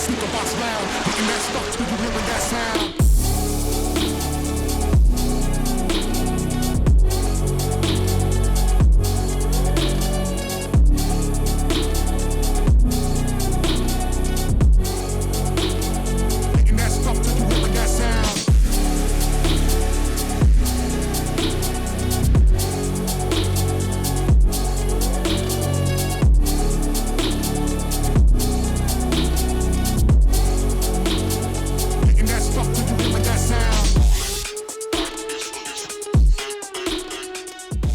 speaker box loud, making that stuff till you hearing that sound.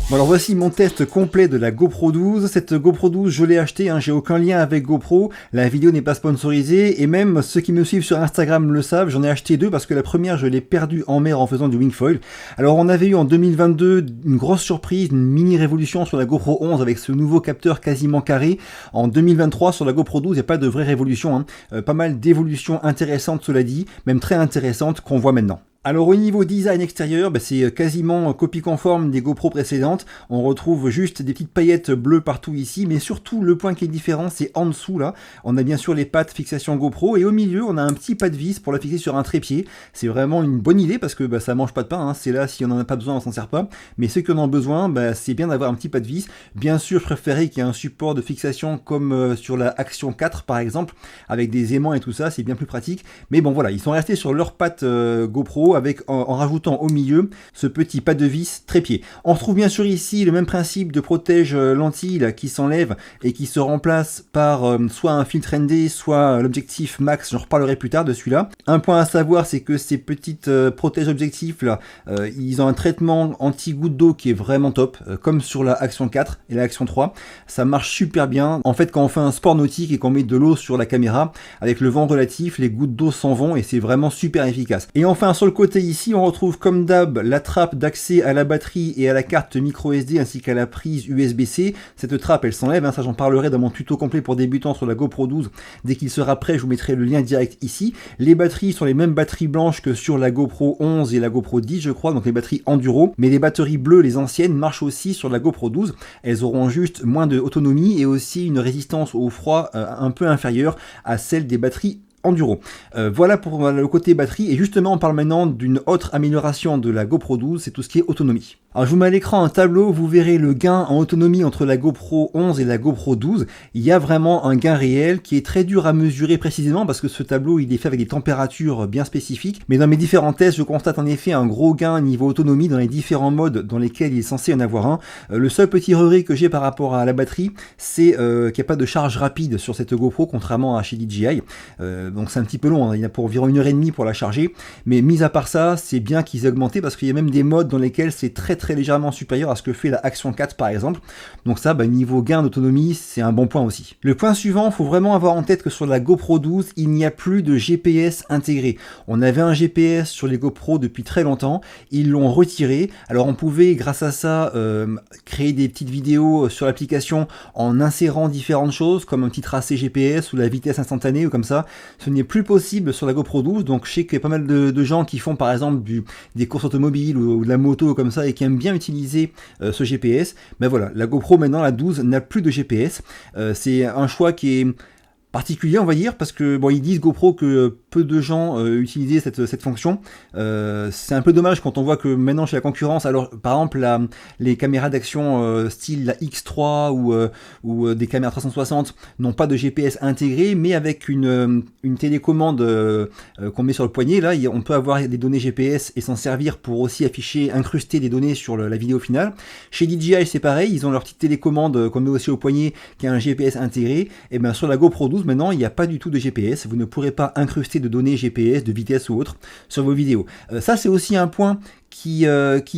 Bon alors voici mon test complet de la GoPro 12. Cette GoPro 12 je l'ai achetée, j'ai aucun lien avec GoPro, la vidéo n'est pas sponsorisée et même ceux qui me suivent sur Instagram le savent, j'en ai acheté deux parce que la première je l'ai perdue en mer en faisant du wingfoil. Alors on avait eu en 2022 une grosse surprise, une mini révolution sur la GoPro 11 avec ce nouveau capteur quasiment carré. En 2023 sur la GoPro 12 il n'y a pas de vraie révolution, pas mal d'évolutions intéressantes cela dit, même très intéressantes qu'on voit maintenant. Alors au niveau design extérieur, c'est quasiment copie conforme des GoPro précédentes. On retrouve juste des petites paillettes bleues partout ici, mais surtout le point qui est différent, c'est en dessous là. On a bien sûr les pattes fixation GoPro et au milieu on a un petit pas de vis pour la fixer sur un trépied. C'est vraiment une bonne idée parce que ça mange pas de pain, c'est là si on n'en a pas besoin on s'en sert pas. Mais ceux qui en ont besoin, c'est bien d'avoir un petit pas de vis. Bien sûr je préférais qu'il y ait un support de fixation comme sur la Action 4 par exemple, avec des aimants et tout ça, c'est bien plus pratique. Mais bon voilà, ils sont restés sur leurs pattes GoPro avec en rajoutant au milieu ce petit pas de vis trépied. On retrouve bien sûr ici le même principe de protège lentille qui s'enlève et qui se remplace par soit un filtre ND, soit l'objectif max, j'en reparlerai plus tard de celui-là. Un point à savoir, c'est que ces petites protèges objectifs là, ils ont un traitement anti-goutte d'eau qui est vraiment top, comme sur la Action 4 et la Action 3. Ça marche super bien. En fait, quand on fait un sport nautique et qu'on met de l'eau sur la caméra, avec le vent relatif, les gouttes d'eau s'en vont et c'est vraiment super efficace. Et enfin, sur le côté ici, on retrouve comme d'hab la trappe d'accès à la batterie et à la carte micro SD ainsi qu'à la prise USB-C. Cette trappe elle s'enlève, ça j'en parlerai dans mon tuto complet pour débutants sur la GoPro 12. Dès qu'il sera prêt je vous mettrai le lien direct ici. Les batteries sont les mêmes batteries blanches que sur la GoPro 11 et la GoPro 10 je crois, donc les batteries Enduro. Mais les batteries bleues, les anciennes, marchent aussi sur la GoPro 12. Elles auront juste moins d'autonomie et aussi une résistance au froid un peu inférieure à celle des batteries Enduro. Voilà pour le côté batterie et justement on parle maintenant d'une autre amélioration de la GoPro 12, c'est tout ce qui est autonomie. Alors je vous mets à l'écran un tableau, vous verrez le gain en autonomie entre la GoPro 11 et la GoPro 12. Il y a vraiment un gain réel qui est très dur à mesurer précisément parce que ce tableau il est fait avec des températures bien spécifiques. Mais dans mes différents tests je constate en effet un gros gain niveau autonomie dans les différents modes dans lesquels il est censé en avoir un. Le seul petit regret que j'ai par rapport à la batterie, c'est qu'il n'y a pas de charge rapide sur cette GoPro contrairement à chez DJI. Donc c'est un petit peu long, il y a pour environ 1h30 pour la charger. Mais mis à part ça, c'est bien qu'ils aient augmenté parce qu'il y a même des modes dans lesquels c'est très légèrement supérieur à ce que fait la Action 4 par exemple. Donc ça, niveau gain d'autonomie, c'est un bon point aussi. Le point suivant, il faut vraiment avoir en tête que sur la GoPro 12, il n'y a plus de GPS intégré. On avait un GPS sur les GoPro depuis très longtemps, ils l'ont retiré. Alors on pouvait, grâce à ça, créer des petites vidéos sur l'application en insérant différentes choses, comme un petit tracé GPS ou la vitesse instantanée ou comme ça. Ce n'est plus possible sur la GoPro 12, donc je sais qu'il y a pas mal de gens qui font par exemple des courses automobiles ou de la moto comme ça et qui aiment bien utiliser ce GPS. Mais voilà, la GoPro maintenant, la 12, n'a plus de GPS. C'est un choix qui est particulier on va dire parce que bon ils disent GoPro que peu de gens utilisaient cette fonction. C'est un peu dommage quand on voit que maintenant chez la concurrence, alors par exemple les caméras d'action style la X3 ou des caméras 360 n'ont pas de GPS intégré mais avec une télécommande qu'on met sur le poignet là on peut avoir des données GPS et s'en servir pour aussi incruster des données sur la vidéo finale. Chez DJI c'est pareil, ils ont leur petite télécommande qu'on met aussi au poignet qui a un GPS intégré et bien sur la GoPro 12 maintenant il n'y a pas du tout de GPS, vous ne pourrez pas incruster de données GPS, de vitesse ou autre sur vos vidéos. Ça c'est aussi un point qui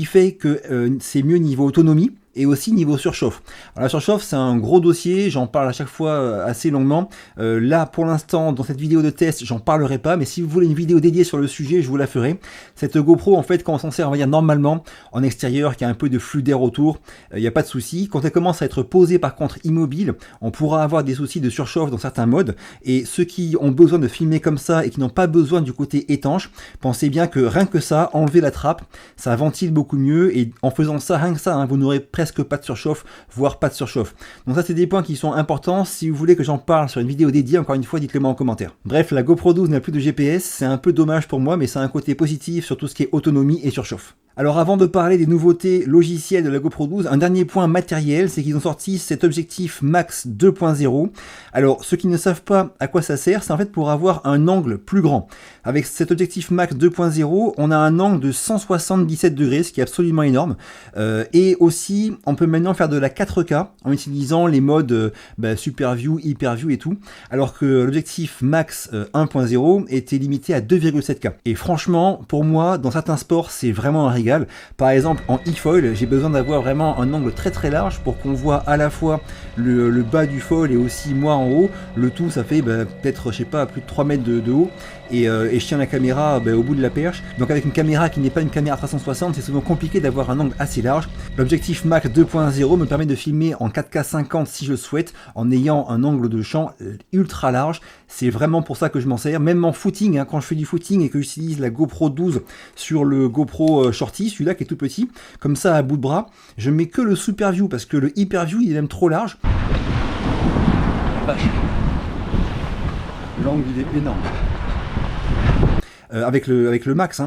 fait que c'est mieux niveau autonomie et aussi niveau surchauffe. Alors la surchauffe c'est un gros dossier, j'en parle à chaque fois assez longuement. Là pour l'instant dans cette vidéo de test j'en parlerai pas, mais si vous voulez une vidéo dédiée sur le sujet je vous la ferai. Cette GoPro en fait quand on s'en sert on va dire normalement en extérieur qu'il y a un peu de flux d'air autour, il n'y a pas de souci. Quand elle commence à être posée par contre immobile, on pourra avoir des soucis de surchauffe dans certains modes et ceux qui ont besoin de filmer comme ça et qui n'ont pas besoin du côté étanche, pensez bien que rien que ça, enlever la trappe, ça ventile beaucoup mieux et en faisant ça, rien que ça, vous n'aurez presque presque pas de surchauffe, voire pas de surchauffe. Donc ça c'est des points qui sont importants. Si vous voulez que j'en parle sur une vidéo dédiée, encore une fois, dites-le moi en commentaire. Bref, la GoPro 12 n'a plus de GPS, c'est un peu dommage pour moi, mais c'est un côté positif sur tout ce qui est autonomie et surchauffe. Alors avant de parler des nouveautés logicielles de la GoPro 12, un dernier point matériel, c'est qu'ils ont sorti cet objectif Max 2.0. Alors ceux qui ne savent pas à quoi ça sert, c'est en fait pour avoir un angle plus grand. Avec cet objectif Max 2.0, on a un angle de 177 degrés, ce qui est absolument énorme. Et aussi, on peut maintenant faire de la 4K en utilisant les modes Super View, Hyper View et tout, alors que l'objectif Max 1.0 était limité à 2,7K. Et franchement, pour moi, dans certains sports, c'est vraiment un régal. Par exemple, en e-foil, j'ai besoin d'avoir vraiment un angle très très large pour qu'on voit à la fois le bas du foil et aussi moi en haut. Le tout, ça fait peut-être, je sais pas, plus de 3 mètres de haut. Et je tiens la caméra au bout de la perche. Donc avec une caméra qui n'est pas une caméra 360, c'est souvent compliqué d'avoir un angle assez large. L'objectif Max 2.0 me permet de filmer en 4K 50 si je le souhaite, en ayant un angle de champ ultra large. C'est vraiment pour ça que je m'en sers. Même en footing, quand je fais du footing et que j'utilise la GoPro 12 sur le GoPro Shorty, celui-là qui est tout petit, comme ça à bout de bras, je mets que le Super View parce que le Hyper View il est même trop large. L'angle il est énorme. Avec le max,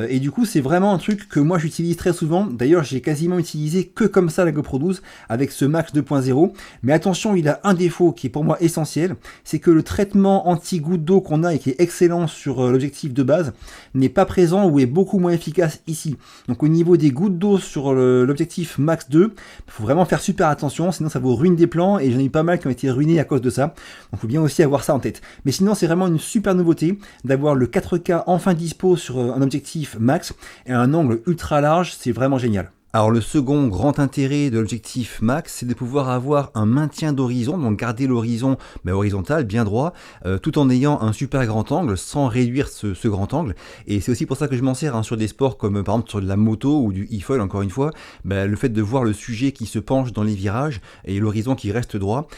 et du coup c'est vraiment un truc que moi j'utilise très souvent. D'ailleurs j'ai quasiment utilisé que comme ça la GoPro 12 avec ce Max 2.0, mais attention, il a un défaut qui est pour moi essentiel, c'est que le traitement anti-goutte d'eau qu'on a et qui est excellent sur l'objectif de base n'est pas présent ou est beaucoup moins efficace ici. Donc au niveau des gouttes d'eau sur l'objectif Max 2, il faut vraiment faire super attention, sinon ça vous ruine des plans, et j'en ai eu pas mal qui ont été ruinés à cause de ça. Donc il faut bien aussi avoir ça en tête. Mais sinon c'est vraiment une super nouveauté d'avoir le 4K enfin dispo sur un objectif max et un angle ultra large, c'est vraiment génial. Alors le second grand intérêt de l'objectif max, c'est de pouvoir avoir un maintien d'horizon, donc garder l'horizon horizontal, bien droit, tout en ayant un super grand angle, sans réduire ce grand angle. Et c'est aussi pour ça que je m'en sers sur des sports comme par exemple sur de la moto ou du e-foil, encore une fois, le fait de voir le sujet qui se penche dans les virages et l'horizon qui reste droit,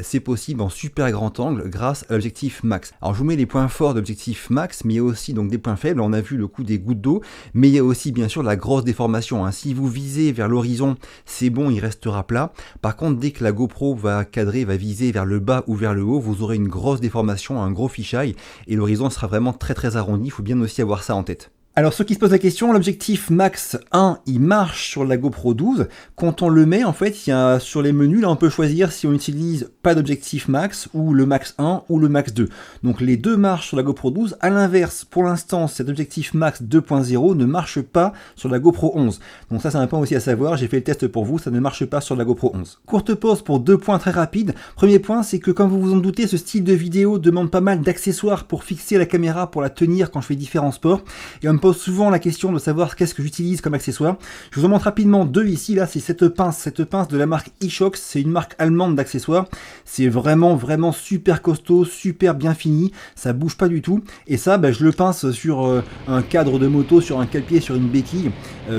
c'est possible en super grand angle grâce à l'objectif max. Alors je vous mets les points forts de l'objectif max, mais il y a aussi donc des points faibles. On a vu le coup des gouttes d'eau, mais il y a aussi bien sûr la grosse déformation. Si vous visez vers l'horizon, c'est bon, il restera plat. Par contre, dès que la GoPro va cadrer, va viser vers le bas ou vers le haut, vous aurez une grosse déformation, un gros fisheye, et l'horizon sera vraiment très très arrondi. Il faut bien aussi avoir ça en tête. Alors ceux qui se posent la question, l'objectif Max 1, il marche sur la GoPro 12. Quand on le met, en fait, il y a sur les menus, là on peut choisir si on utilise pas d'objectif Max ou le Max 1 ou le Max 2. Donc les deux marchent sur la GoPro 12. À l'inverse, pour l'instant, cet objectif Max 2.0 ne marche pas sur la GoPro 11. Donc ça c'est un point aussi à savoir, j'ai fait le test pour vous, ça ne marche pas sur la GoPro 11. Courte pause pour deux points très rapides. Premier point, c'est que comme vous vous en doutez, ce style de vidéo demande pas mal d'accessoires pour fixer la caméra, pour la tenir quand je fais différents sports. Et on me pose souvent la question de savoir qu'est-ce que j'utilise comme accessoire. Je vous en montre rapidement deux ici. Là, c'est cette pince de la marque eShocks. C'est une marque allemande d'accessoires. C'est vraiment super costaud, super bien fini. Ça bouge pas du tout. Et ça, je le pince sur un cadre de moto, sur un cale-pied, sur une béquille,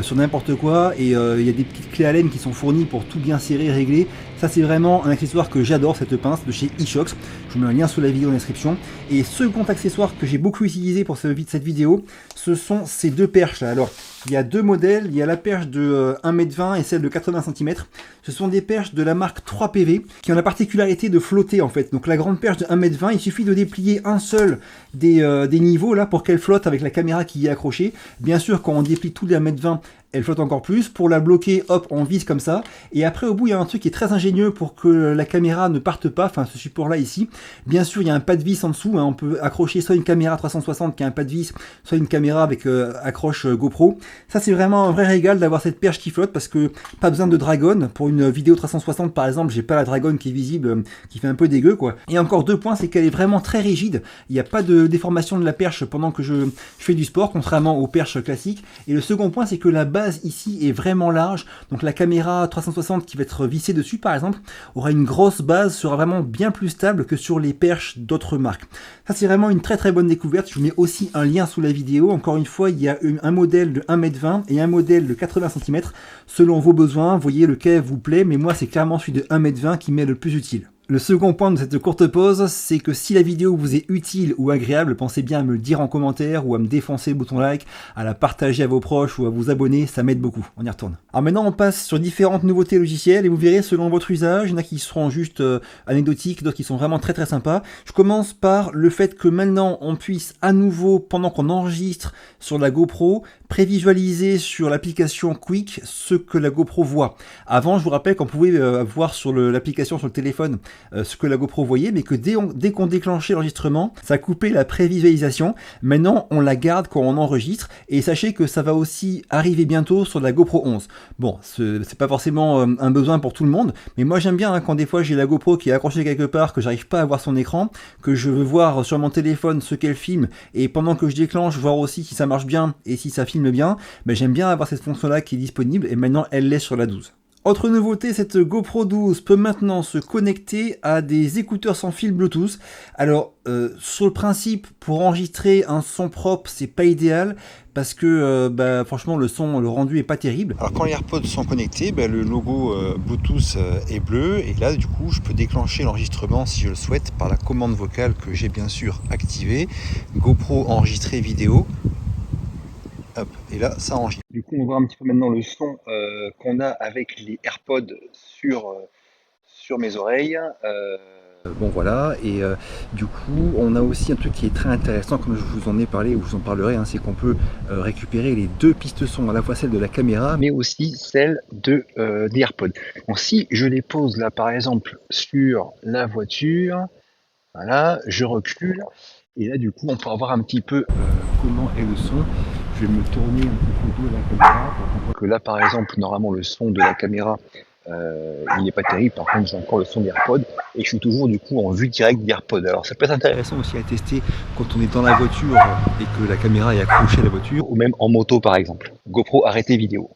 sur n'importe quoi. Et il y a des petites clés Allen qui sont fournies pour tout bien serrer, régler. Ça, c'est vraiment un accessoire que j'adore, cette pince de chez eShocks. Je vous mets un lien sous la vidéo en description. Et second accessoire que j'ai beaucoup utilisé pour cette vidéo, ce sont ces deux perches là. Alors, il y a deux modèles, il y a la perche de 1m20 et celle de 80 cm. Ce sont des perches de la marque 3PV qui ont la particularité de flotter en fait. Donc la grande perche de 1m20, il suffit de déplier un seul des niveaux là pour qu'elle flotte avec la caméra qui y est accrochée. Bien sûr, quand on déplie tous les 1m20, elle flotte encore plus. Pour la bloquer, hop, on vise comme ça. Et après, au bout, il y a un truc qui est très ingénieux pour que la caméra ne parte pas. Enfin, ce support-là ici. Bien sûr, il y a un pas de vis en dessous. On peut accrocher soit une caméra 360 qui a un pas de vis, soit une caméra avec accroche GoPro. Ça, c'est vraiment un vrai régal d'avoir cette perche qui flotte parce que pas besoin de dragon. Pour une vidéo 360, par exemple, j'ai pas la dragon qui est visible, qui fait un peu dégueu, quoi. Et encore deux points, c'est qu'elle est vraiment très rigide. Il n'y a pas de déformation de la perche pendant que je fais du sport, contrairement aux perches classiques. Et le second point, c'est que la base ici est vraiment large, donc la caméra 360 qui va être vissée dessus par exemple aura une grosse base, sera vraiment bien plus stable que sur les perches d'autres marques. Ça c'est vraiment une très bonne découverte. Je vous mets aussi un lien sous la vidéo. Encore une fois, il y a un modèle de 1m20 et un modèle de 80 cm selon vos besoins. Voyez lequel vous plaît, mais moi c'est clairement celui de 1m20 qui m'est le plus utile. Le second point de cette courte pause, c'est que si la vidéo vous est utile ou agréable, pensez bien à me le dire en commentaire ou à me défoncer le bouton like, à la partager à vos proches ou à vous abonner, ça m'aide beaucoup. On y retourne. Alors maintenant, on passe sur différentes nouveautés logicielles et vous verrez selon votre usage, il y en a qui seront juste anecdotiques, d'autres qui sont vraiment très sympas. Je commence par le fait que maintenant on puisse à nouveau, pendant qu'on enregistre sur la GoPro, prévisualiser sur l'application Quick ce que la GoPro voit. Avant, je vous rappelle qu'on pouvait voir sur l'application sur le téléphone ce que la GoPro voyait, mais que dès qu'on déclenchait l'enregistrement, ça coupait la prévisualisation. Maintenant, on la garde quand on enregistre, et sachez que ça va aussi arriver bientôt sur la GoPro 11. Bon, c'est pas forcément un besoin pour tout le monde, mais moi j'aime bien quand des fois j'ai la GoPro qui est accrochée quelque part, que j'arrive pas à voir son écran, que je veux voir sur mon téléphone ce qu'elle filme, et pendant que je déclenche, voir aussi si ça marche bien et si ça filme bien, ben j'aime bien avoir cette fonction là qui est disponible, et maintenant elle l'est sur la 12. Autre nouveauté, cette GoPro 12 peut maintenant se connecter à des écouteurs sans fil Bluetooth. Alors, sur le principe, pour enregistrer un son propre, c'est pas idéal parce que franchement le rendu est pas terrible. Alors quand les AirPods sont connectés, le logo Bluetooth est bleu, et là du coup je peux déclencher l'enregistrement si je le souhaite par la commande vocale que j'ai bien sûr activée. GoPro enregistrer vidéo. Hop, et là ça enregistre. Du coup on voit un petit peu maintenant le son qu'on a avec les AirPods sur mes oreilles. Bon voilà, et du coup on a aussi un truc qui est très intéressant, comme je vous en ai parlé, ou je vous en parlerai, c'est qu'on peut récupérer les deux pistes son, à la fois celle de la caméra mais aussi celle des AirPods. Donc si je les pose là par exemple sur la voiture, voilà, je recule, et là du coup on peut avoir un petit peu comment est le son. Je vais me tourner un petit peu de la caméra pour qu'on voit que là par exemple normalement le son de la caméra il n'est pas terrible, par contre j'ai encore le son des AirPods et je suis toujours du coup en vue directe des AirPods. Alors ça peut être intéressant aussi à tester quand on est dans la voiture et que la caméra est accrochée à la voiture, ou même en moto par exemple. GoPro arrêtez vidéo.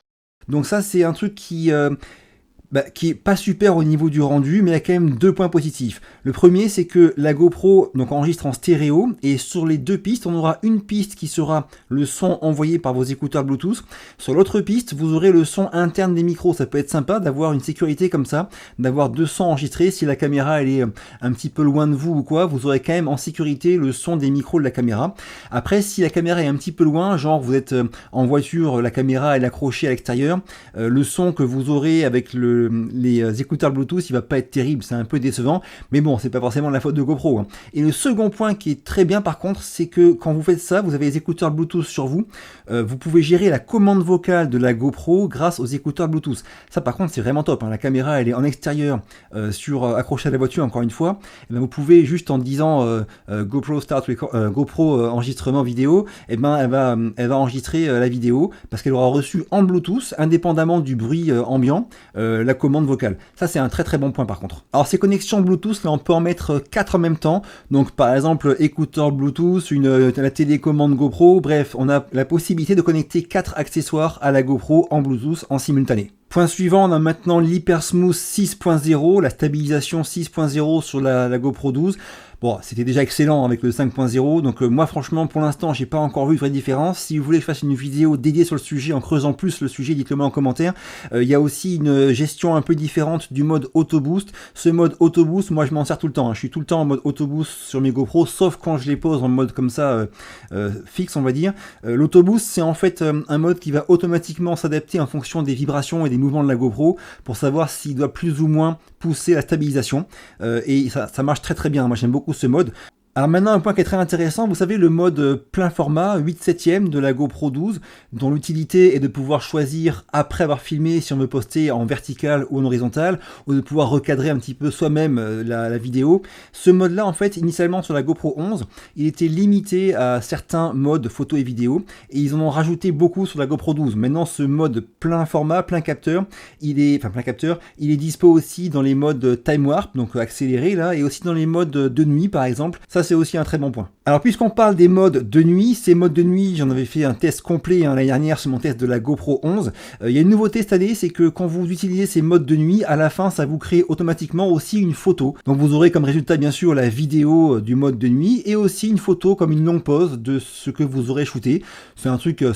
Donc ça c'est un truc qui est pas super au niveau du rendu, mais il y a quand même deux points positifs. Le premier, c'est que la GoPro donc enregistre en stéréo, et sur les deux pistes, on aura une piste qui sera le son envoyé par vos écouteurs Bluetooth. Sur l'autre piste, vous aurez le son interne des micros. Ça peut être sympa d'avoir une sécurité comme ça, d'avoir deux sons enregistrés. Si la caméra elle est un petit peu loin de vous ou quoi, vous aurez quand même en sécurité le son des micros de la caméra. Après, si la caméra est un petit peu loin, genre vous êtes en voiture, la caméra elle est accrochée à l'extérieur, le son que vous aurez avec les écouteurs Bluetooth, il va pas être terrible, c'est un peu décevant, mais bon, c'est pas forcément la faute de GoPro. Et le second point qui est très bien par contre, c'est que quand vous faites ça, vous avez les écouteurs Bluetooth sur vous, vous pouvez gérer la commande vocale de la GoPro grâce aux écouteurs Bluetooth. Ça par contre c'est vraiment top, la caméra elle est en extérieur accrochée à la voiture encore une fois, et vous pouvez juste en disant GoPro enregistrement vidéo, elle va enregistrer la vidéo parce qu'elle aura reçu en Bluetooth, indépendamment du bruit ambiant, la commande vocale. Ça c'est un très très bon point par contre. Alors ces connexions Bluetooth, là on peut en mettre 4 en même temps, donc par exemple écouteur Bluetooth, la télécommande GoPro, bref on a la possibilité de connecter 4 accessoires à la GoPro en Bluetooth en simultané. Point suivant, on a maintenant l'Hypersmooth 6.0, la stabilisation 6.0 sur la GoPro 12. Bon, c'était déjà excellent avec le 5.0, donc moi franchement pour l'instant j'ai pas encore vu de vraie différence. Si vous voulez que je fasse une vidéo dédiée sur le sujet, en creusant plus le sujet, dites-le moi en commentaire. Il y a aussi une gestion un peu différente du mode Auto Boost. Ce mode Auto Boost, moi je m'en sers tout le temps, je suis tout le temps en mode Auto Boost sur mes GoPro, sauf quand je les pose en mode comme ça fixe on va dire. L'Auto Boost c'est en fait un mode qui va automatiquement s'adapter en fonction des vibrations et des mouvements de la GoPro pour savoir s'il doit plus ou moins pousser la stabilisation, et ça marche très très bien, moi j'aime beaucoup ce mode. Alors maintenant un point qui est très intéressant, vous savez le mode plein format 8/7 de la GoPro 12 dont l'utilité est de pouvoir choisir après avoir filmé si on veut poster en vertical ou en horizontal, ou de pouvoir recadrer un petit peu soi-même la vidéo. Ce mode là en fait initialement sur la GoPro 11 il était limité à certains modes photo et vidéo, et ils en ont rajouté beaucoup sur la GoPro 12. Maintenant ce mode plein format, plein capteur, il est dispo aussi dans les modes time warp, donc accéléré là, et aussi dans les modes de nuit par exemple. Ça c'est aussi un très bon point. Alors puisqu'on parle des modes de nuit, ces modes de nuit, j'en avais fait un test complet l'année dernière sur mon test de la GoPro 11. Il y a une nouveauté cette année, c'est que quand vous utilisez ces modes de nuit, à la fin ça vous crée automatiquement aussi une photo. Donc vous aurez comme résultat bien sûr la vidéo du mode de nuit, et aussi une photo comme une longue pause de ce que vous aurez shooté. C'est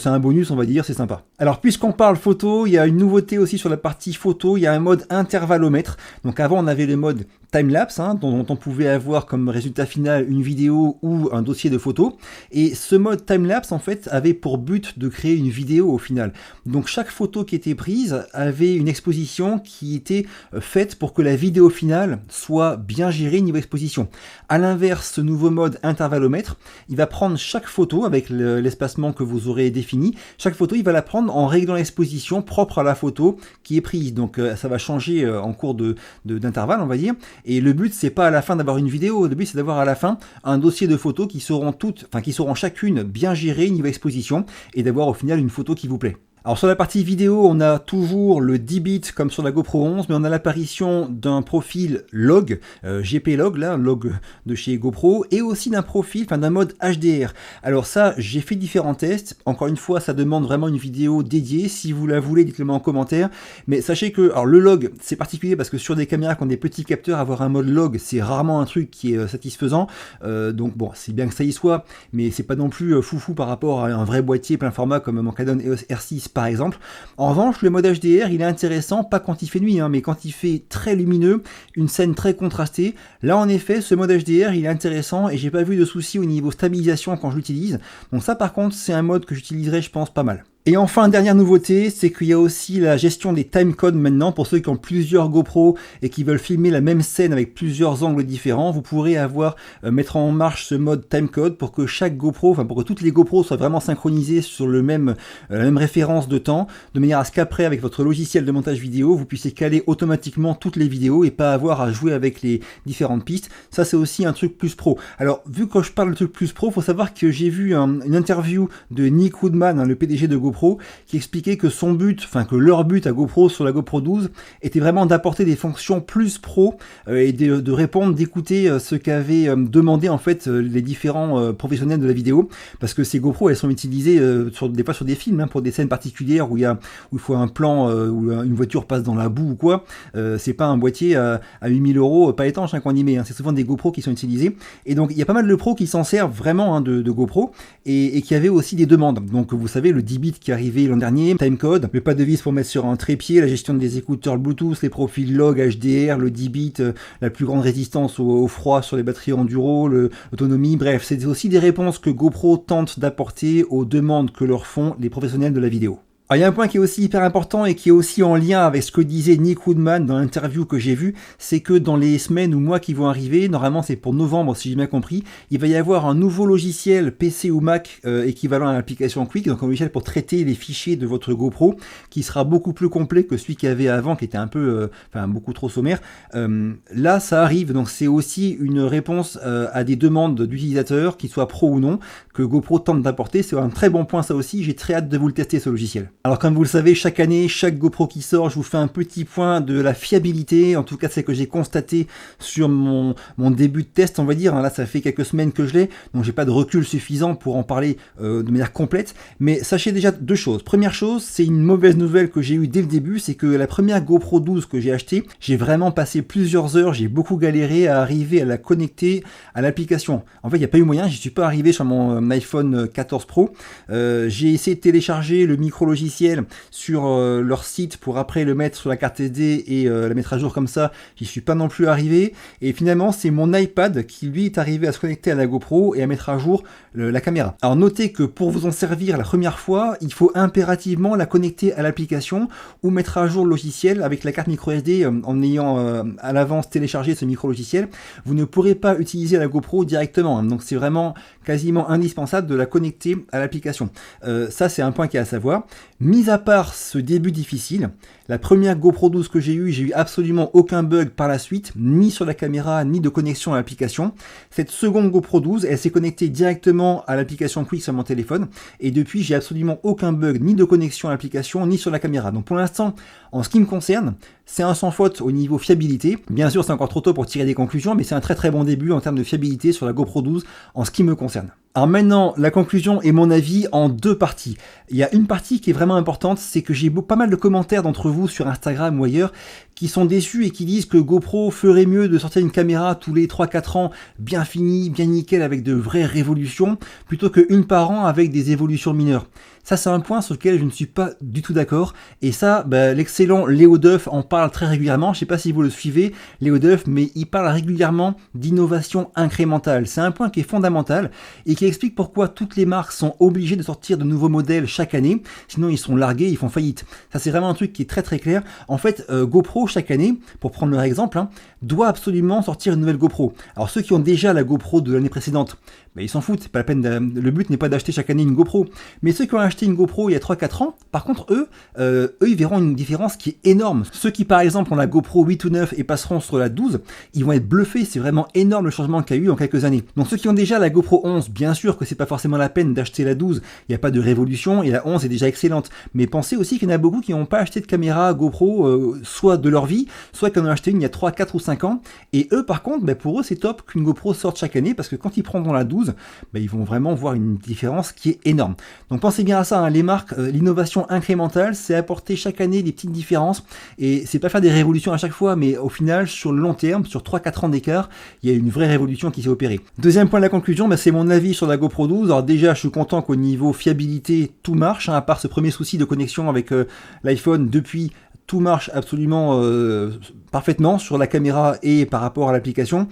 un bonus on va dire, c'est sympa. Alors puisqu'on parle photo, il y a une nouveauté aussi sur la partie photo, il y a un mode intervallomètre. Donc avant on avait le mode timelapse, dont on pouvait avoir comme résultat final une vidéo ou un dossier de photos. Et ce mode timelapse, en fait, avait pour but de créer une vidéo au final. Donc chaque photo qui était prise avait une exposition qui était faite pour que la vidéo finale soit bien gérée niveau exposition. À l'inverse, ce nouveau mode intervallomètre, il va prendre chaque photo avec l'espacement que vous aurez défini. Chaque photo, il va la prendre en réglant l'exposition propre à la photo qui est prise. Donc ça va changer en cours d'intervalle, on va dire. Et le but, c'est pas à la fin d'avoir une vidéo, le but c'est d'avoir à la fin un dossier de photos qui seront chacune bien gérées niveau exposition et d'avoir au final une photo qui vous plaît. Alors sur la partie vidéo, on a toujours le 10 bits comme sur la GoPro 11, mais on a l'apparition d'un profil log, GP log, là, log de chez GoPro, et aussi d'un profil, d'un mode HDR. Alors ça, j'ai fait différents tests. Encore une fois, ça demande vraiment une vidéo dédiée. Si vous la voulez, dites-le moi en commentaire. Mais sachez que, alors le log, c'est particulier parce que sur des caméras qui ont des petits capteurs, avoir un mode log, c'est rarement un truc qui est satisfaisant. Donc bon, c'est bien que ça y soit, mais c'est pas non plus foufou par rapport à un vrai boîtier plein format comme mon Canon EOS R6 par exemple. En revanche, le mode HDR, il est intéressant, pas quand il fait nuit, mais quand il fait très lumineux, une scène très contrastée. Là, en effet, ce mode HDR, il est intéressant et j'ai pas vu de soucis au niveau stabilisation quand je l'utilise. Donc ça, par contre, c'est un mode que j'utiliserai, je pense, pas mal. Et enfin, dernière nouveauté, c'est qu'il y a aussi la gestion des timecodes maintenant. Pour ceux qui ont plusieurs GoPro et qui veulent filmer la même scène avec plusieurs angles différents, vous pourrez mettre en marche ce mode timecode pour que chaque GoPro, pour que toutes les GoPro soient vraiment synchronisées sur la même référence de temps, de manière à ce qu'après, avec votre logiciel de montage vidéo, vous puissiez caler automatiquement toutes les vidéos et pas avoir à jouer avec les différentes pistes. Ça, c'est aussi un truc plus pro. Alors, vu que je parle de truc plus pro, faut savoir que j'ai vu une interview de Nick Woodman, le PDG de GoPro, qui expliquait que que leur but à GoPro sur la GoPro 12 était vraiment d'apporter des fonctions plus pro et de répondre, d'écouter ce qu'avaient demandé en fait les différents professionnels de la vidéo, parce que ces GoPro elles sont utilisées des fois sur des films pour des scènes particulières où il faut un plan où une voiture passe dans la boue ou quoi. C'est pas un boîtier à 8000 €, pas étanche qu'on y met, c'est souvent des GoPro qui sont utilisés, et donc il y a pas mal de pros qui s'en servent vraiment de GoPro et qui avaient aussi des demandes. Donc vous savez, le 10 bits qui arrivé l'an dernier, timecode, le pas de vis pour mettre sur un trépied, la gestion des écouteurs Bluetooth, les profils log, HDR, le 10 bits, la plus grande résistance au froid sur les batteries enduro, l'autonomie, bref, c'est aussi des réponses que GoPro tente d'apporter aux demandes que leur font les professionnels de la vidéo. Alors, il y a un point qui est aussi hyper important et qui est aussi en lien avec ce que disait Nick Woodman dans l'interview que j'ai vue, c'est que dans les semaines ou mois qui vont arriver, normalement c'est pour novembre si j'ai bien compris, il va y avoir un nouveau logiciel PC ou Mac équivalent à l'application Quick, donc un logiciel pour traiter les fichiers de votre GoPro, qui sera beaucoup plus complet que celui qu'il y avait avant, qui était un peu, beaucoup trop sommaire. Là ça arrive, donc c'est aussi une réponse à des demandes d'utilisateurs, qu'ils soient pro ou non, que GoPro tente d'apporter. C'est un très bon point ça aussi, j'ai très hâte de vous le tester ce logiciel. Alors comme vous le savez, chaque année, chaque GoPro qui sort, je vous fais un petit point de la fiabilité. En tout cas, c'est ce que j'ai constaté sur mon début de test, on va dire. Là, ça fait quelques semaines que je l'ai, donc j'ai pas de recul suffisant pour en parler de manière complète. Mais sachez déjà deux choses. Première chose, c'est une mauvaise nouvelle que j'ai eue dès le début, c'est que la première GoPro 12 que j'ai achetée, j'ai vraiment passé plusieurs heures, j'ai beaucoup galéré à arriver à la connecter à l'application. En fait, il n'y a pas eu moyen, j'y suis pas arrivé sur mon iPhone 14 Pro. J'ai essayé de télécharger le micro-logiciel sur leur site pour après le mettre sur la carte SD et la mettre à jour comme ça. J'y suis pas non plus arrivé, et finalement c'est mon iPad qui lui est arrivé à se connecter à la GoPro et à mettre à jour la caméra. Alors notez que pour vous en servir la première fois, il faut impérativement la connecter à l'application ou mettre à jour le logiciel avec la carte micro SD en ayant à l'avance téléchargé ce micro logiciel. Vous ne pourrez pas utiliser la GoPro directement, donc c'est vraiment quasiment indispensable de la connecter à l'application. Ça c'est un point qui est à savoir. Mis à part ce début difficile, la première GoPro 12 que j'ai eu absolument aucun bug par la suite, ni sur la caméra, ni de connexion à l'application. Cette seconde GoPro 12, elle s'est connectée directement à l'application Quick sur mon téléphone, et depuis j'ai absolument aucun bug, ni de connexion à l'application, ni sur la caméra. Donc pour l'instant, en ce qui me concerne, c'est un sans faute au niveau fiabilité. Bien sûr, c'est encore trop tôt pour tirer des conclusions, mais c'est un très très bon début en termes de fiabilité sur la GoPro 12 en ce qui me concerne. Alors maintenant, la conclusion et mon avis en deux parties. Il y a une partie qui est vraiment importante, c'est que j'ai pas mal de commentaires d'entre vous sur Instagram ou ailleurs qui sont déçus et qui disent que GoPro ferait mieux de sortir une caméra tous les 3-4 ans, bien finie, bien nickel, avec de vraies révolutions, plutôt qu'une par an avec des évolutions mineures. Ça, c'est un point sur lequel je ne suis pas du tout d'accord. Et ça, l'excellent Léo Duff en parle très régulièrement. Je ne sais pas si vous le suivez, Léo Duff, mais il parle régulièrement d'innovation incrémentale. C'est un point qui est fondamental et qui explique pourquoi toutes les marques sont obligées de sortir de nouveaux modèles chaque année. Sinon, ils sont largués, ils font faillite. Ça, c'est vraiment un truc qui est très très clair. En fait, GoPro, chaque année, pour prendre leur exemple, doit absolument sortir une nouvelle GoPro. Alors, ceux qui ont déjà la GoPro de l'année précédente, ils s'en foutent, c'est pas la peine. Le but n'est pas d'acheter chaque année une GoPro. Mais ceux qui ont acheté une GoPro il y a 3-4 ans, par contre, eux, ils verront une différence qui est énorme. Ceux qui, par exemple, ont la GoPro 8 ou 9 et passeront sur la 12, ils vont être bluffés. C'est vraiment énorme le changement qu'il y a eu en quelques années. Donc, ceux qui ont déjà la GoPro 11, bien sûr que c'est pas forcément la peine d'acheter la 12. Il n'y a pas de révolution et la 11 est déjà excellente. Mais pensez aussi qu'il y en a beaucoup qui n'ont pas acheté de caméra GoPro, soit de leur vie, soit qui en ont acheté une il y a 3, 4 ou 5 ans. Et eux, par contre, pour eux, c'est top qu'une GoPro sorte chaque année parce que quand ils prendront la 12, ils vont vraiment voir une différence qui est énorme. Donc pensez bien à ça, les marques, l'innovation incrémentale, c'est apporter chaque année des petites différences et c'est pas faire des révolutions à chaque fois, mais au final, sur le long terme, sur 3-4 ans d'écart, il y a une vraie révolution qui s'est opérée. Deuxième point de la conclusion, c'est mon avis sur la GoPro 12. Alors déjà, je suis content qu'au niveau fiabilité, tout marche, à part ce premier souci de connexion avec l'iPhone. Depuis, tout marche absolument parfaitement sur la caméra et par rapport à l'application.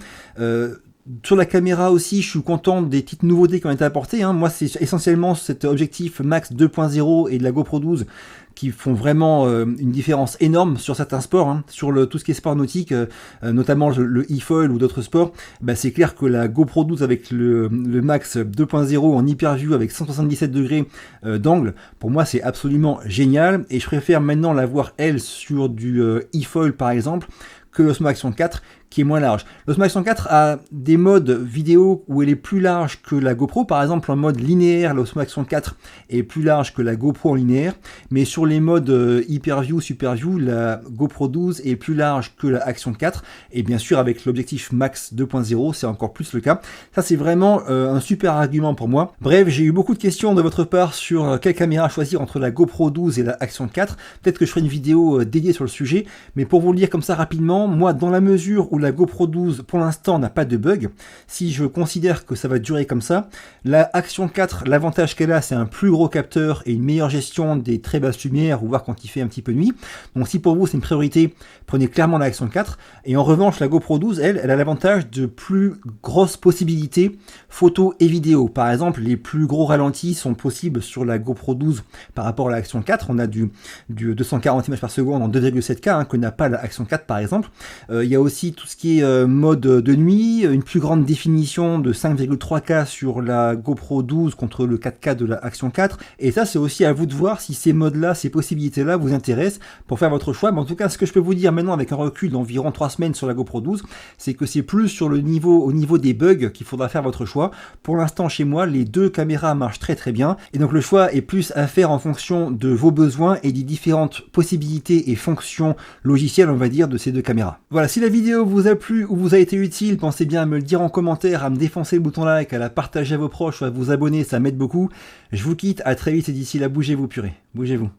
Sur la caméra aussi, je suis content des petites nouveautés qui ont été apportées. Moi, c'est essentiellement cet objectif Max 2.0 et de la GoPro 12 qui font vraiment une différence énorme sur certains sports, sur tout ce qui est sport nautique, notamment le e-foil ou d'autres sports. C'est clair que la GoPro 12 avec le Max 2.0 en hyper view avec 177 degrés d'angle, pour moi c'est absolument génial et je préfère maintenant la voir elle sur du e-foil par exemple que l'Osmo Action 4 qui est moins large. L'Osmo Action 4 a des modes vidéo où elle est plus large que la GoPro. Par exemple, en mode linéaire, l'Osmo Action 4 est plus large que la GoPro en linéaire. Mais sur les modes Hyper View, Super View, la GoPro 12 est plus large que la Action 4. Et bien sûr, avec l'objectif Max 2.0, c'est encore plus le cas. Ça, c'est vraiment un super argument pour moi. Bref, j'ai eu beaucoup de questions de votre part sur quelle caméra choisir entre la GoPro 12 et la Action 4. Peut-être que je ferai une vidéo dédiée sur le sujet. Mais pour vous le dire comme ça rapidement, moi, dans la mesure où la GoPro 12 pour l'instant n'a pas de bug, si je considère que ça va durer comme ça, la Action 4, l'avantage qu'elle a, c'est un plus gros capteur et une meilleure gestion des très basses lumières, ou voir quand il fait un petit peu nuit. Donc si pour vous c'est une priorité, prenez clairement la Action 4. Et en revanche, la GoPro 12, elle a l'avantage de plus grosses possibilités photo et vidéo. Par exemple, les plus gros ralentis sont possibles sur la GoPro 12 par rapport à la Action 4. On a du 240 images par seconde en 2,7K que n'a pas la Action 4 par exemple. Il y a aussi tout ce qui est mode de nuit, une plus grande définition de 5,3K sur la GoPro 12 contre le 4K de la Action 4. Et ça, c'est aussi à vous de voir si ces modes-là, ces possibilités-là vous intéressent pour faire votre choix. Mais en tout cas, ce que je peux vous dire maintenant avec un recul d'environ 3 semaines sur la GoPro 12, c'est que c'est plus sur au niveau des bugs qu'il faudra faire votre choix. Pour l'instant, chez moi, les deux caméras marchent très très bien. Et donc le choix est plus à faire en fonction de vos besoins et des différentes possibilités et fonctions logicielles, on va dire, de ces deux caméras. Voilà, si la vidéo vous a plu ou vous a été utile, pensez bien à me le dire en commentaire, à me défoncer le bouton like, à la partager à vos proches ou à vous abonner, ça m'aide beaucoup. Je vous quitte, à très vite et d'ici là, bougez-vous purée, bougez-vous.